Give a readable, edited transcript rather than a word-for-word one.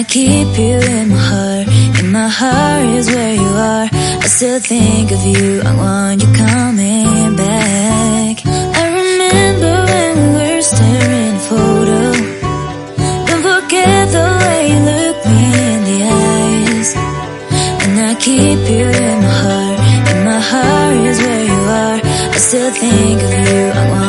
keep you in my heart. In my heart is where you are. I still think of you, I want you coming back. I remember when we were staring at a photo. Don't forget the way you look me in the eyes. And I keep you in my heart. In my heart is where you are. I still think of you, I want